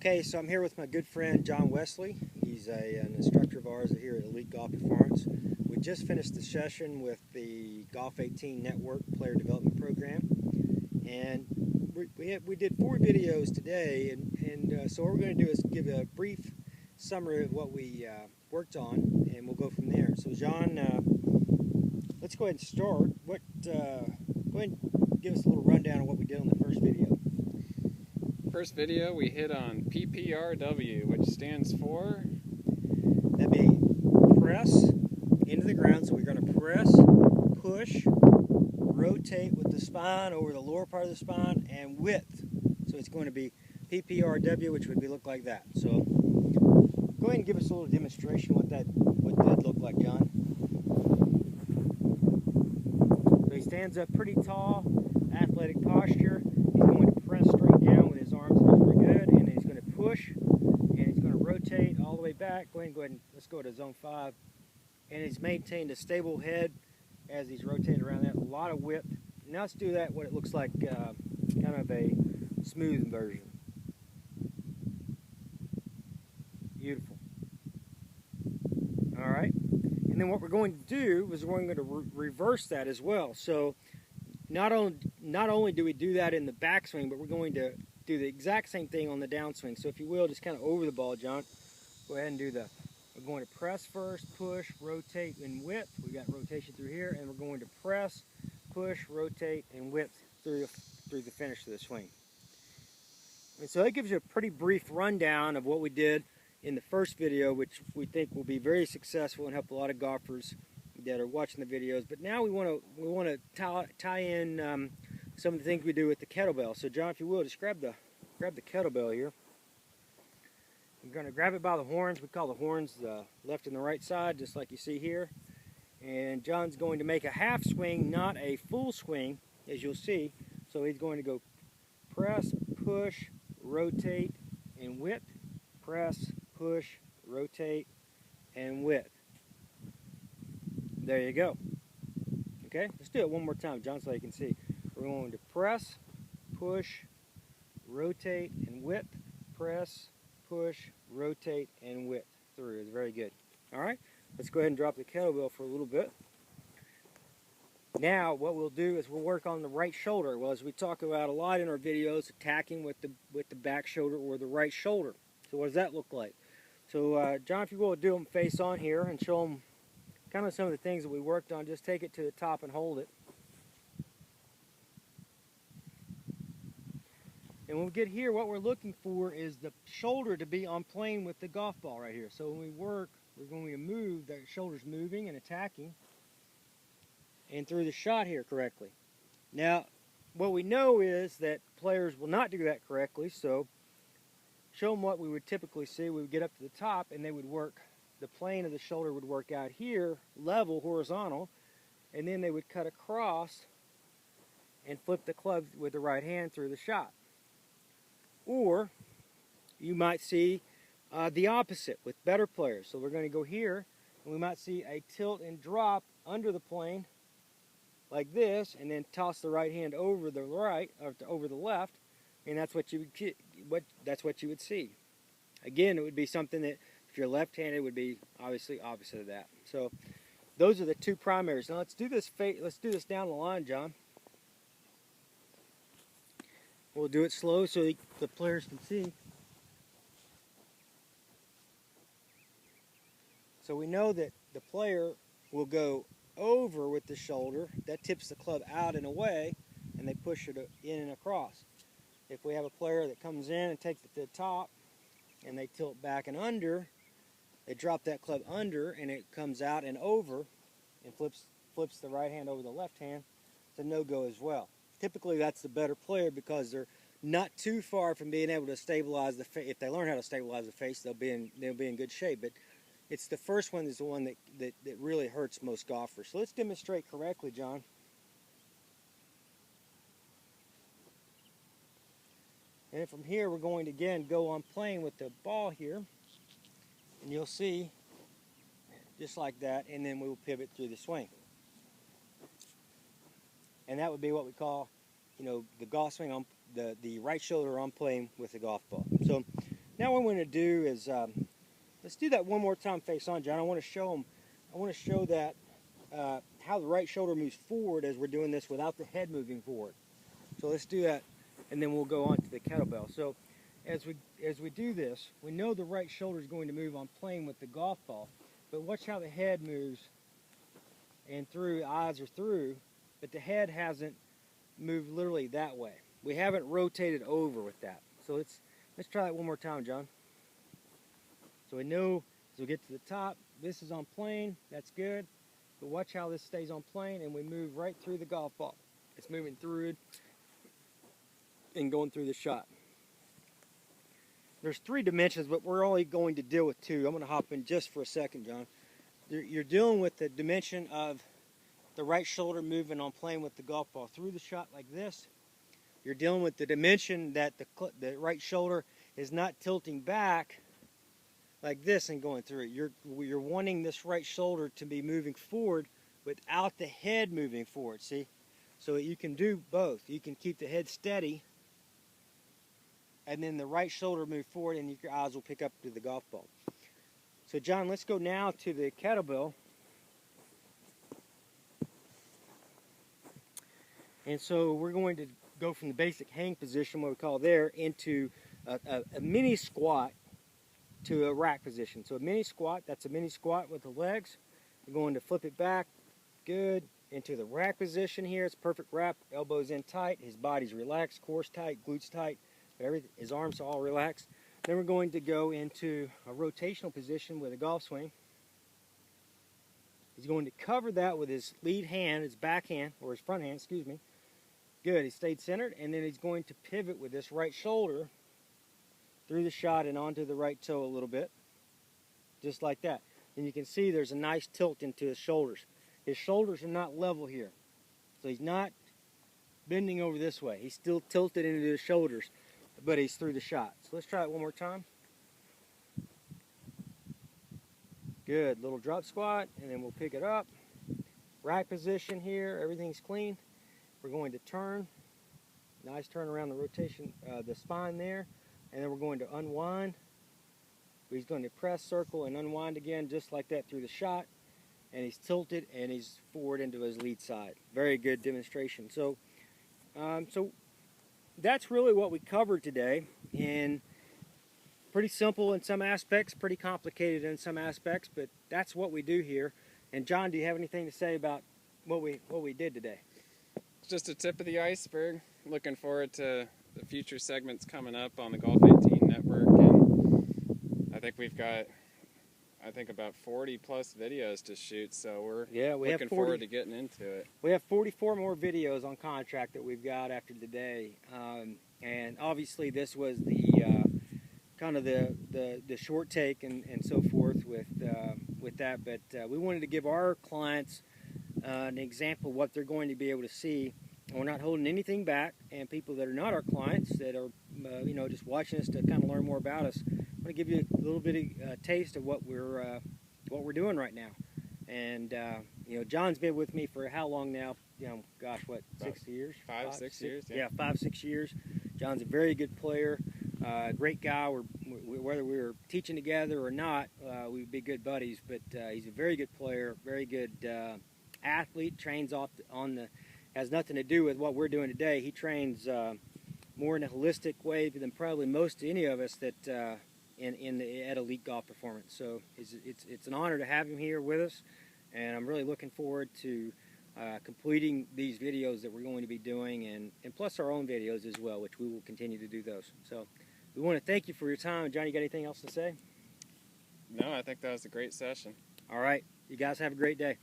Okay, so I'm here with my good friend John Wesley. He's an instructor of ours here at Elite Golf Performance. We just finished the session with the Golf 18 Network Player Development Program, and we did 4 videos today, and so what we're going to do is give a brief summary of what we worked on, and we'll go from there. So John, let's go ahead and start. Go ahead and give us a little rundown of what we did on the first video. First video we hit on PPRW, which stands for, that'd be press into the ground. So we're going to press, push, rotate with the spine over the lower part of the spine, and width. So it's going to be PPRW, which would look like that. So go ahead and give us a little demonstration what that looked like, John. So he stands up pretty tall, athletic posture. He's going to press straight down with his arms, very good, and then he's going to push, and he's going to rotate all the way back. Go ahead and let's go to zone 5. And he's maintained a stable head as he's rotated around that. A lot of width. Now let's do that what it looks like, kind of a smooth version. Beautiful. All right. And then what we're going to do is we're going to reverse that as well. So not only do we do that in the backswing, but we're going to do the exact same thing on the downswing. So if you will, just kind of over the ball, John. Go ahead and do that. We're going to press first, push, rotate, and width. We got rotation through here, and we're going to press, push, rotate, and width through the finish of the swing. And so that gives you a pretty brief rundown of what we did in the first video, which we think will be very successful and help a lot of golfers that are watching the videos. But now we want to tie in some of the things we do with the kettlebell. So John, if you will, just grab the kettlebell here. I'm going to grab it by the horns. We call the horns the left and the right side, just like you see here. And John's going to make a half swing, not a full swing, as you'll see. So he's going to go press, push, rotate, and width. Press, push, rotate, and width. There you go. Okay, let's do it one more time, John, so you can see. We're going to press, push, rotate, and width. Press, push, rotate, and width through. It's very good. All right, let's go ahead and drop the kettlebell for a little bit. Now, what we'll do is we'll work on the right shoulder. Well, as we talk about a lot in our videos, attacking with the back shoulder or the right shoulder. So what does that look like? So, John, if you will, do them face on here and show them kind of some of the things that we worked on. Just take it to the top and hold it. And when we get here, what we're looking for is the shoulder to be on plane with the golf ball right here. So when we work, when we move, the shoulder's moving and attacking and through the shot here correctly. Now, what we know is that players will not do that correctly, so show them what we would typically see. We would get up to the top and they would work, the plane of the shoulder would work out here, level, horizontal, and then they would cut across and flip the club with the right hand through the shot. Or you might see the opposite with better players. So we're going to go here, and we might see a tilt and drop under the plane like this, and then toss the right hand over the right or over the left, and that's what you would see. Again, it would be something that if you're left-handed would be obviously opposite of that. So those are the two primaries. Now let's do this down the line, John. We'll do it slow so the players can see. So we know that the player will go over with the shoulder. That tips the club out and away, and they push it in and across. If we have a player that comes in and takes it to the top, and they tilt back and under, they drop that club under, and it comes out and over, and flips the right hand over the left hand. It's a no-go as well. Typically, that's the better player because they're not too far from being able to stabilize the face. If they learn how to stabilize the face, they'll be in good shape. But it's the first one is the one that really hurts most golfers. So let's demonstrate correctly, John. And from here, we're going to again go on plane with the ball here, and you'll see just like that, and then we will pivot through the swing. And that would be what we call, the golf swing on the right shoulder on plane with the golf ball. So Now what I'm going to do is, let's do that one more time face on, John. I want to show them. I want to show that how the right shoulder moves forward as we're doing this without the head moving forward. So let's do that, and then we'll go on to the kettlebell. So as we do this, we know the right shoulder is going to move on plane with the golf ball, but watch how the head moves and through, eyes are through, but the head hasn't moved literally that way. We haven't rotated over with that. So let's try that one more time, John. So we know as we get to the top, this is on plane, that's good. But watch how this stays on plane and we move right through the golf ball. It's moving through it and going through the shot. There's 3 dimensions, but we're only going to deal with 2. I'm going to hop in just for a second, John. You're dealing with the dimension of the right shoulder moving on plane with the golf ball through the shot like this. You're dealing with the dimension that the right shoulder is not tilting back like this and going through it. You're wanting this right shoulder to be moving forward without the head moving forward, see? So you can do both. You can keep the head steady and then the right shoulder move forward and your eyes will pick up to the golf ball. So John, let's go now to the kettlebell. And so we're going to go from the basic hang position, what we call there, into a mini squat to a rack position. So a mini squat, that's a mini squat with the legs. We're going to flip it back, good, into the rack position here. It's perfect wrap, elbows in tight, his body's relaxed, core's tight, glutes tight, everything, his arms are all relaxed. Then we're going to go into a rotational position with a golf swing. He's going to cover that with his lead hand, his back hand, or his front hand, excuse me. Good, he stayed centered, and then he's going to pivot with this right shoulder through the shot and onto the right toe a little bit, just like that. And you can see there's a nice tilt into his shoulders. His shoulders are not level here, so he's not bending over this way. He's still tilted into his shoulders, but he's through the shot. So let's try it one more time. Good, little drop squat, and then we'll pick it up. Rack position here, everything's clean. We're going to turn, nice turn around the rotation, the spine there, and then we're going to unwind. He's going to press, circle, and unwind again, just like that through the shot, and he's tilted and he's forward into his lead side. Very good demonstration. So, so that's really what we covered today, and pretty simple in some aspects, pretty complicated in some aspects, but that's what we do here. And John, do you have anything to say about what we did today? It's just a tip of the iceberg. Looking forward to the future segments coming up on the Golf 18 network, and I think we've got about 40 plus videos to shoot, so we're looking forward to getting into it. We have 44 more videos on contract that we've got after today, and obviously this was the kind of the short take and so forth with that, but we wanted to give our clients an example of what they're going to be able to see. And we're not holding anything back, and people that are not our clients that are just watching us to kind of learn more about us, I'm going to give you a little bit of taste of what we're doing right now. And John's been with me for how long now? Gosh, what, 6 years? 5, 6 years. Yeah, 5, 6 years. John's a very good player, great guy. Whether we were teaching together or not, we'd be good buddies. But he's a very good player, very good athlete. Trains has nothing to do with what we're doing today. He trains more in a holistic way than probably most any of us that at Elite Golf Performance. So it's an honor to have him here with us, and I'm really looking forward to completing these videos that we're going to be doing, and plus our own videos as well, which we will continue to do those. So we want to thank you for your time. Johnny, you got anything else to say? No, I think that was a great session. All right. You guys have a great day.